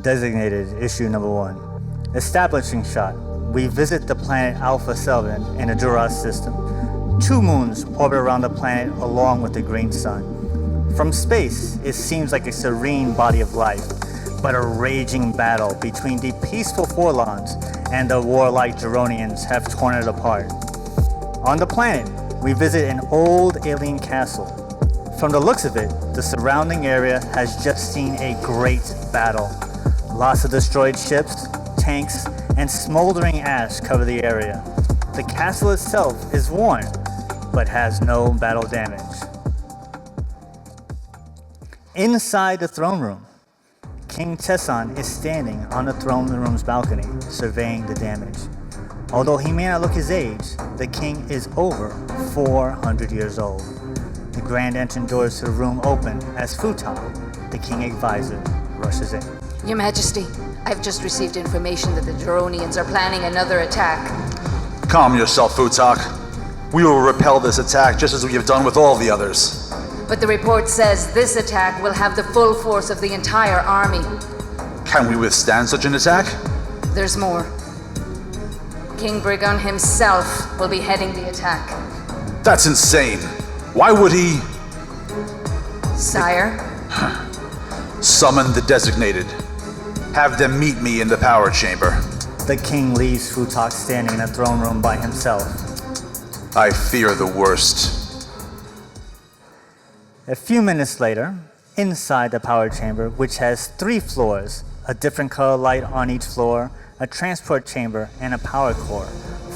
Designated issue number 1. Establishing shot. We visit the planet Alpha 7 in the Duras system. 2 moons orbit around the planet along with the green sun. From space, it seems like a serene body of life, but a raging battle between the peaceful Forlons and the warlike Geronians have torn it apart. On the planet, we visit an old alien castle. From the looks of it, the surrounding area has just seen a great battle. Lots of destroyed ships, tanks, and smoldering ash cover the area. The castle itself is worn, but has no battle damage. Inside the throne room, King Tesson is standing on the throne room's balcony, surveying the damage. Although he may not look his age, the king is over 400 years old. The grand entrance doors to the room open as Futak, the king advisor, rushes in. Your Majesty, I've just received information that the Geronians are planning another attack. Calm yourself, Futak. We will repel this attack just as we have done with all the others. But the report says this attack will have the full force of the entire army. Can we withstand such an attack? There's more. King Brigon himself will be heading the attack. That's insane. Why would he? Sire? Summon the designated. Have them meet me in the power chamber. The king leaves Futak standing in the throne room by himself. I fear the worst. A few minutes later, inside the power chamber, which has 3 floors, a different color light on each floor, a transport chamber, and a power core,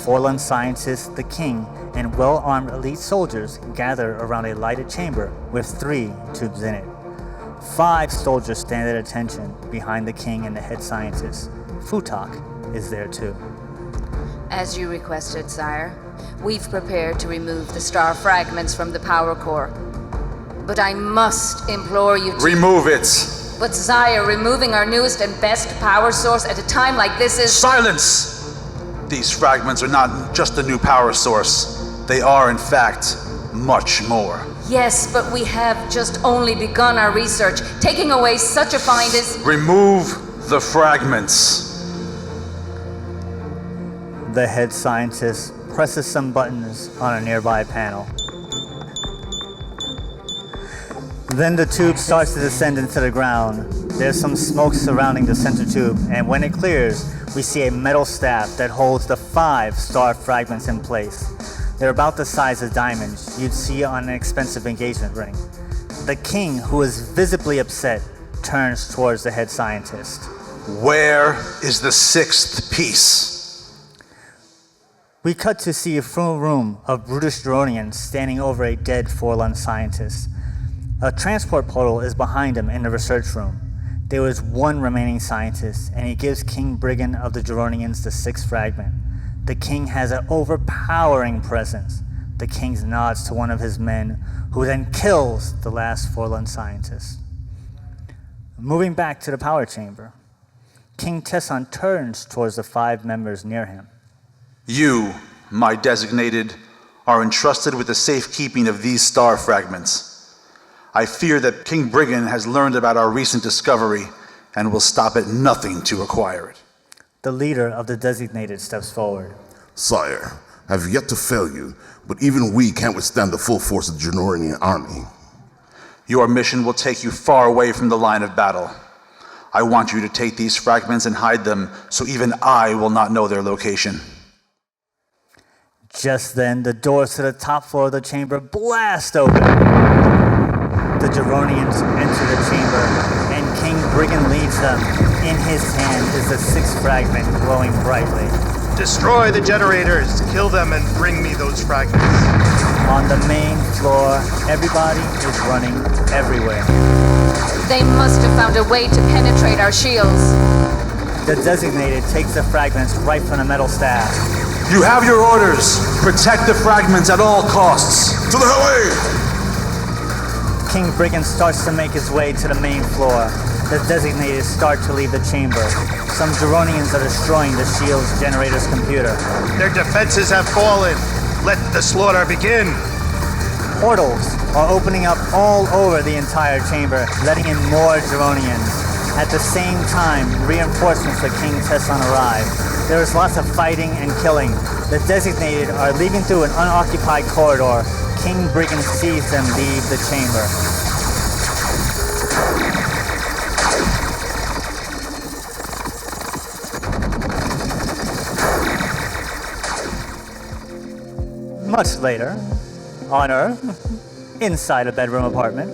Forlon scientists, the king, and well-armed elite soldiers gather around a lighted chamber with 3 tubes in it. 5 soldiers stand at attention behind the king and the head scientist. Futak is there too. As you requested, sire, we've prepared to remove the star fragments from the power core. But I must implore you to— Remove it! But sire, removing our newest and best power source at a time like this is— Silence! These fragments are not just a new power source. They are, in fact, much more. Yes, but we have just only begun our research. Taking away such a find is— Remove the fragments. The head scientist presses some buttons on a nearby panel. Then the tube starts to descend into the ground. There's some smoke surrounding the center tube, and when it clears, we see a metal staff that holds the 5 star fragments in place. They're about the size of diamonds you'd see on an expensive engagement ring. The king, who is visibly upset, turns towards the head scientist. Where is the 6th piece? We cut to see a full room of brutish Geronians standing over a dead Forlon scientist. A transport portal is behind him in the research room. There is 1 remaining scientist, and he gives King Brigon of the Geronians the 6th fragment. The king has an overpowering presence. The king nods to one of his men, who then kills the last Forlon scientist. Moving back to the power chamber, King Tesson turns towards the 5 members near him. You, my designated, are entrusted with the safekeeping of these star fragments. I fear that King Brigon has learned about our recent discovery and will stop at nothing to acquire it. The leader of the designated steps forward. Sire, I have yet to fail you, but even we can't withstand the full force of the Geronian army. Your mission will take you far away from the line of battle. I want you to take these fragments and hide them so even I will not know their location. Just then, the doors to the top floor of the chamber blast open. The Geronians enter the chamber, and King Brigon leads them. In his hand is the 6th fragment glowing brightly. Destroy the generators, kill them, and bring me those fragments. On the main floor, everybody is running everywhere. They must have found a way to penetrate our shields. The designated takes the fragments right from the metal staff. You have your orders. Protect the fragments at all costs. To the highway! King Brigon starts to make his way to the main floor. The designated start to leave the chamber. Some Geronians are destroying the shield's generator's computer. Their defenses have fallen. Let the slaughter begin. Portals are opening up all over the entire chamber, letting in more Geronians. At the same time, reinforcements for King Tesson arrive. There is lots of fighting and killing. The designated are leaving through an unoccupied corridor. King Brigand sees them leave the chamber. Much later, on Earth, inside a bedroom apartment,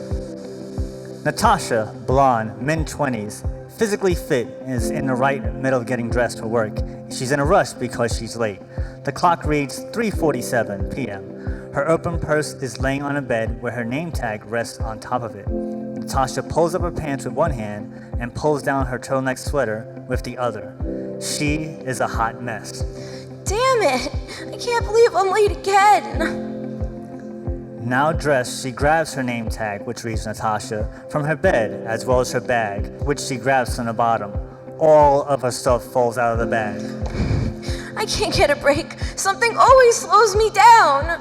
Natasha, blonde, mid-20s, physically fit, is in the right middle of getting dressed for work. She's in a rush because she's late. The clock reads 3:47 p.m. Her open purse is laying on a bed where her name tag rests on top of it. Natasha pulls up her pants with one hand and pulls down her turtleneck sweater with the other. She is a hot mess. Damn it! I can't believe I'm late again! Now dressed, she grabs her name tag, which reads Natasha, from her bed, as well as her bag, which she grabs from the bottom. All of her stuff falls out of the bag. I can't get a break. Something always slows me down.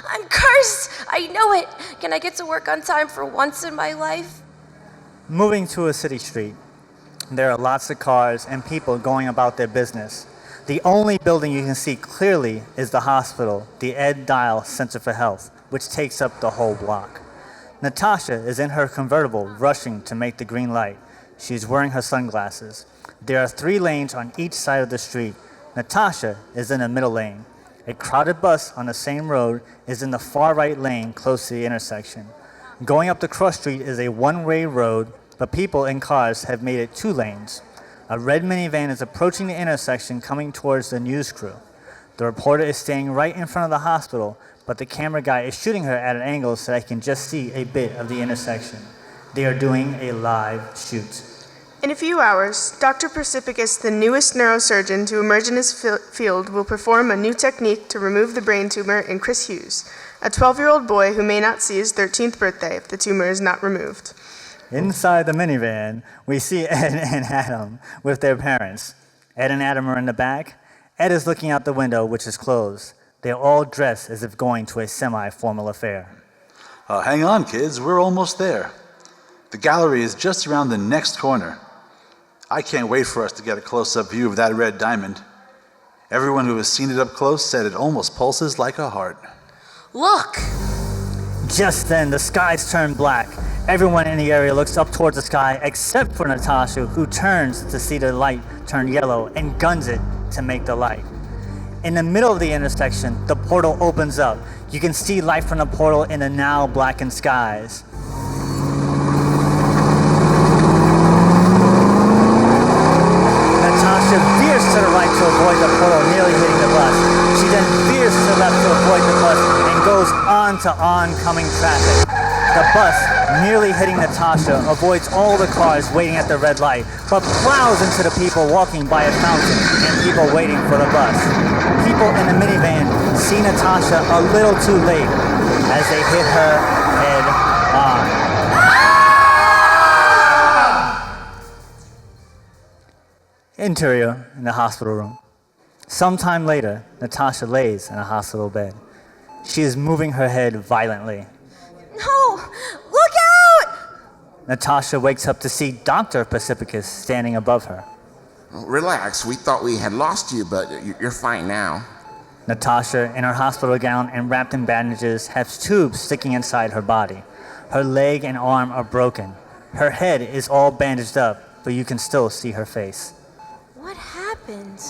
I'm cursed! I know it! Can I get to work on time for once in my life? Moving to a city street, there are lots of cars and people going about their business. The only building you can see clearly is the hospital, the Ed Dial Center for Health, which takes up the whole block. Natasha is in her convertible, rushing to make the green light. She is wearing her sunglasses. There are 3 lanes on each side of the street. Natasha is in the middle lane. A crowded bus on the same road is in the far right lane close to the intersection. Going up the cross street is a one-way road, but people in cars have made it 2 lanes. A red minivan is approaching the intersection coming towards the news crew. The reporter is standing right in front of the hospital, but the camera guy is shooting her at an angle so that he can just see a bit of the intersection. They are doing a live shoot. In a few hours, Dr. Precipicus, the newest neurosurgeon to emerge in his field, will perform a new technique to remove the brain tumor in Chris Hughes, a 12-year-old boy who may not see his 13th birthday if the tumor is not removed. Inside the minivan, we see Ed and Adam with their parents. Ed and Adam are in the back. Ed is looking out the window, which is closed. They are all dressed as if going to a semi-formal affair. Hang on, kids. We're almost there. The gallery is just around the next corner. I can't wait for us to get a close-up view of that red diamond. Everyone who has seen it up close said it almost pulses like a heart. Look! Just then, the skies turn black. Everyone in the area looks up towards the sky except for Natasha, who turns to see the light turn yellow and guns it to make the light. In the middle of the intersection, the portal opens up. You can see light from the portal in the now blackened skies. Natasha veers to the right to avoid the portal nearly hitting the bus. She then veers to the left to avoid the bus and goes on to oncoming traffic. The bus, nearly hitting Natasha, avoids all the cars waiting at the red light, but plows into the people walking by a fountain and people waiting for the bus. People in the minivan see Natasha a little too late as they hit her head on. Interior in the hospital room. Sometime later, Natasha lays in a hospital bed. She is moving her head violently. No! Look out! Natasha wakes up to see Dr. Precipicus standing above her. Relax, we thought we had lost you, but you're fine now. Natasha, in her hospital gown and wrapped in bandages, has tubes sticking inside her body. Her leg and arm are broken. Her head is all bandaged up, but you can still see her face. What happened?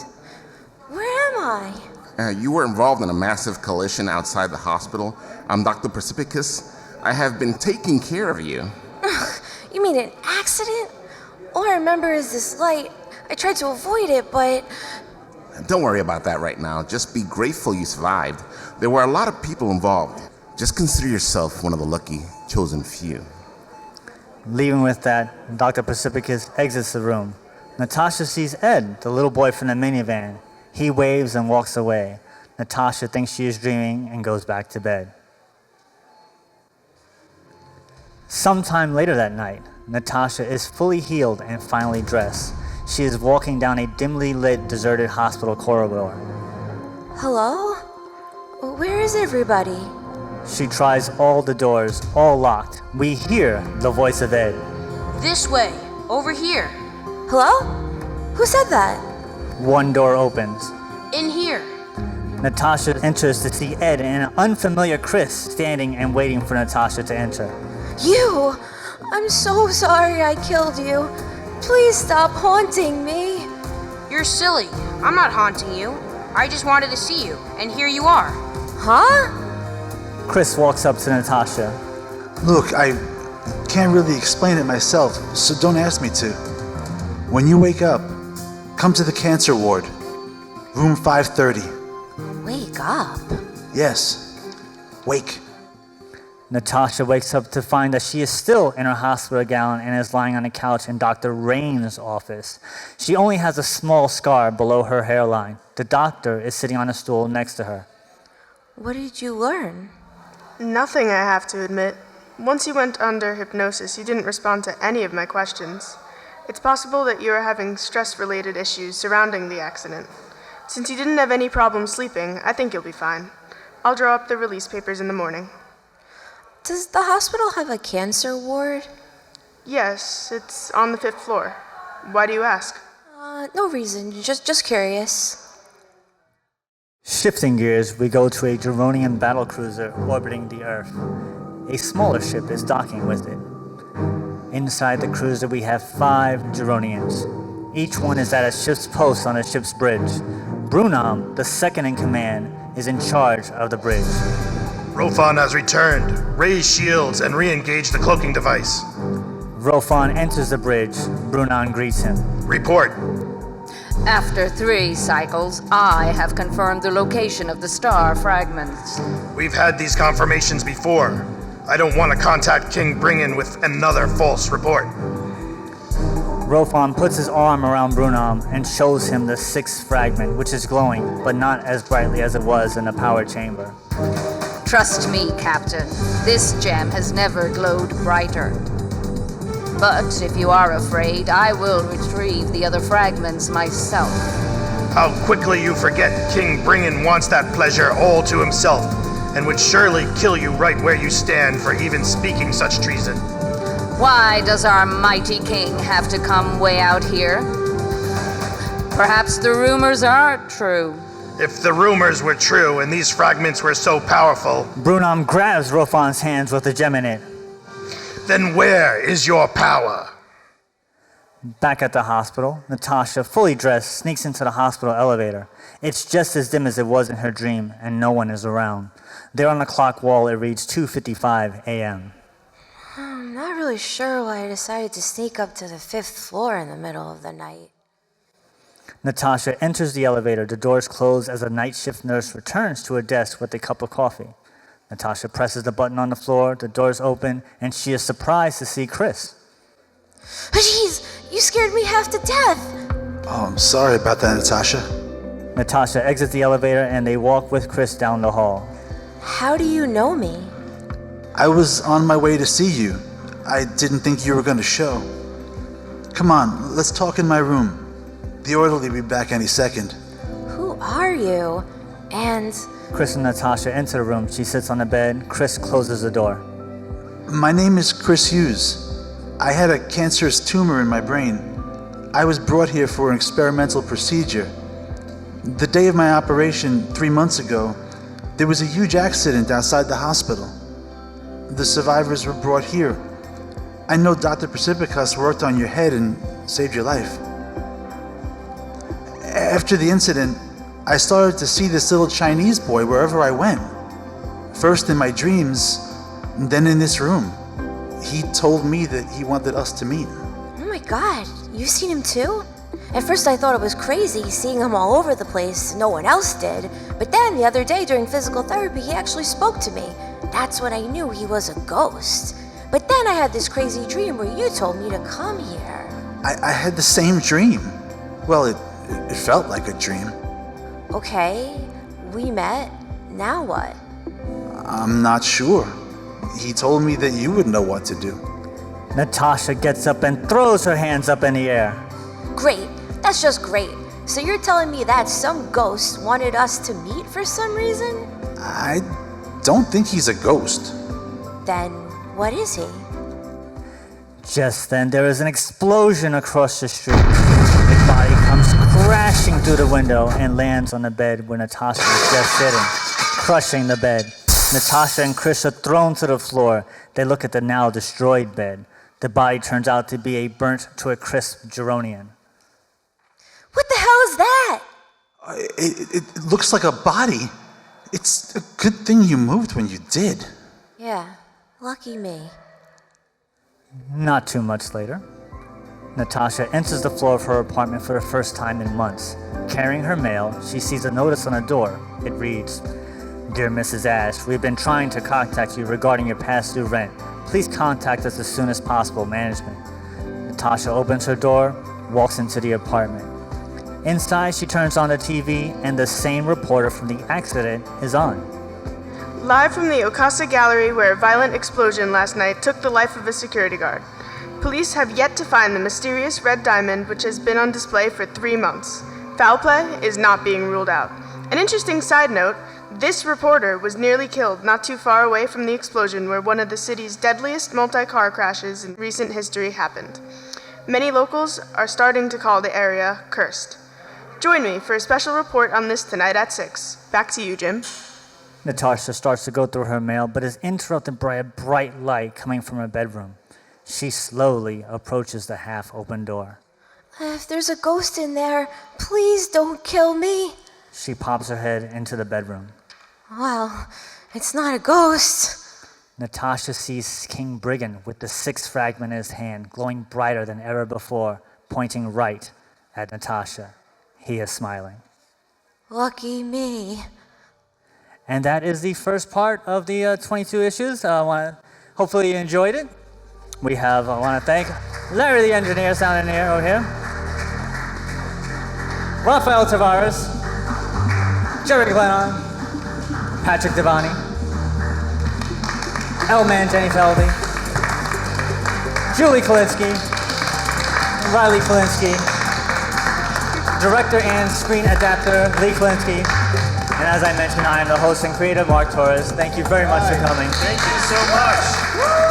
Where am I? You were involved in a massive collision outside the hospital. I'm Dr. Precipicus. I have been taking care of you. You mean an accident? All I remember is this light. I tried to avoid it, but... Don't worry about that right now. Just be grateful you survived. There were a lot of people involved. Just consider yourself one of the lucky, chosen few. Leaving with that, Dr. Precipicus exits the room. Natasha sees Ed, the little boy from the minivan. He waves and walks away. Natasha thinks she is dreaming and goes back to bed. Sometime later that night, Natasha is fully healed and finally dressed. She is walking down a dimly lit, deserted hospital corridor. Hello? Where is everybody? She tries all the doors, all locked. We hear the voice of Ed. This way. Over here. Hello? Who said that? One door opens. In here. Natasha enters to see Ed and an unfamiliar Chris standing and waiting for Natasha to enter. You! I'm so sorry I killed you. Please stop haunting me. You're silly. I'm not haunting you. I just wanted to see you, and here you are. Huh? Chris walks up to Natasha. Look, I can't really explain it myself, so don't ask me to. When you wake up, come to the cancer ward, room 530. Wake up? Yes, wake. Natasha wakes up to find that she is still in her hospital gown and is lying on a couch in Dr. Rain's office. She only has a small scar below her hairline. The doctor is sitting on a stool next to her. What did you learn? Nothing, I have to admit. Once you went under hypnosis, you didn't respond to any of my questions. It's possible that you are having stress-related issues surrounding the accident. Since you didn't have any problem sleeping, I think you'll be fine. I'll draw up the release papers in the morning. Does the hospital have a cancer ward? Yes, it's on the 5th floor. Why do you ask? No reason. Just curious. Shifting gears, we go to a Geronian battlecruiser orbiting the Earth. A smaller ship is docking with it. Inside the cruiser, we have 5 Geronians. Each one is at a ship's post on a ship's bridge. Brunam, the second in command, is in charge of the bridge. Rofan has returned. Raise shields and re-engage the cloaking device. Rofan enters the bridge. Brunam greets him. Report. After 3 cycles, I have confirmed the location of the star fragments. We've had these confirmations before. I don't want to contact King Bringen with another false report. Rofan puts his arm around Brunam and shows him the 6th fragment, which is glowing, but not as brightly as it was in the power chamber. Trust me, Captain, this gem has never glowed brighter. But if you are afraid, I will retrieve the other fragments myself. How quickly you forget King Bringen wants that pleasure all to himself, and would surely kill you right where you stand for even speaking such treason. Why does our mighty king have to come way out here? Perhaps the rumors are true. If the rumors were true and these fragments were so powerful, Brunam grabs Rofan's hands with the gem in it. then where is your power? Back at the hospital, Natasha, fully dressed, sneaks into the hospital elevator. It's just as dim as it was in her dream, and no one is around. There on the clock wall, it reads 2:55 a.m. I'm not really sure why I decided to sneak up to the 5th floor in the middle of the night. Natasha enters the elevator. The doors close as a night shift nurse returns to her desk with a cup of coffee. Natasha presses the button on the floor, the doors open, and she is surprised to see Chris. Jeez, you scared me half to death. Oh, I'm sorry about that, Natasha. Natasha exits the elevator and they walk with Chris down the hall. How do you know me? I was on my way to see you. I didn't think you were going to show. Come on, let's talk in my room. The orderly will be back any second. Who are you? And Chris and Natasha enter the room. She sits on the bed. Chris closes the door. My name is Chris Hughes. I had a cancerous tumor in my brain. I was brought here for an experimental procedure. The day of my operation 3 months ago, there was a huge accident outside the hospital. The survivors were brought here. I know Dr. Precipicus worked on your head and saved your life. After the incident, I started to see this little Chinese boy wherever I went. First in my dreams, then in this room. He told me that he wanted us to meet. oh my god, you've seen him too? At first I thought it was crazy seeing him all over the place. No one else did. But then the other day during physical therapy, he actually spoke to me. That's when I knew he was a ghost. But then I had this crazy dream where you told me to come here. I had the same dream. Well, it felt like a dream. Okay, we met. Now what? I'm not sure. He told me that you would know what to do. Natasha gets up and throws her hands up in the air. Great, that's just great. So you're telling me that some ghost wanted us to meet for some reason? I don't think he's a ghost. Then what is he? Just then, there is an explosion across the street. His body comes crashing through the window and lands on the bed where Natasha is just sitting, crushing the bed. Natasha and Chris are thrown to the floor. They look at the now destroyed bed. The body turns out to be a burnt to a crisp Geronian. What the hell is that? It looks like a body. It's a good thing you moved when you did. Yeah, lucky me. Not too much later, Natasha enters the floor of her apartment for the first time in months. Carrying her mail, she sees a notice on the door. It reads, "Dear Mrs. Ash, we've been trying to contact you regarding your past due rent. Please contact us as soon as possible, management." Natasha opens her door, walks into the apartment. Inside, she turns on the TV, and the same reporter from the accident is on. Live from the Okasa Gallery, where a violent explosion last night took the life of a security guard. Police have yet to find the mysterious red diamond which has been on display for 3 months. Foul play is not being ruled out. An interesting side note, this reporter was nearly killed not too far away from the explosion where one of the city's deadliest multi-car crashes in recent history happened. Many locals are starting to call the area cursed. Join me for a special report on this tonight at 6. Back to you, Jim. Natasha starts to go through her mail, but is interrupted by a bright light coming from her bedroom. She slowly approaches the half-open door. If there's a ghost in there, please don't kill me. She pops her head into the bedroom. Well, it's not a ghost. Natasha sees King Brigand with the 6th fragment in his hand, glowing brighter than ever before, pointing right at Natasha. He is smiling. Lucky me. And that is the first part of the 22 issues. Hopefully you enjoyed it. I want to thank Larry the engineer down in here over here. Rafael Tavares. Gerry Glennon. Patrick Devaney. Man Jenny Feldy. Julie Kolinsky. Riley Kolinsky. Director and screen adapter Lee Kolinsky. And as I mentioned, I am the host and creator, Mark Torres. Thank you very much for coming. Thank you so much.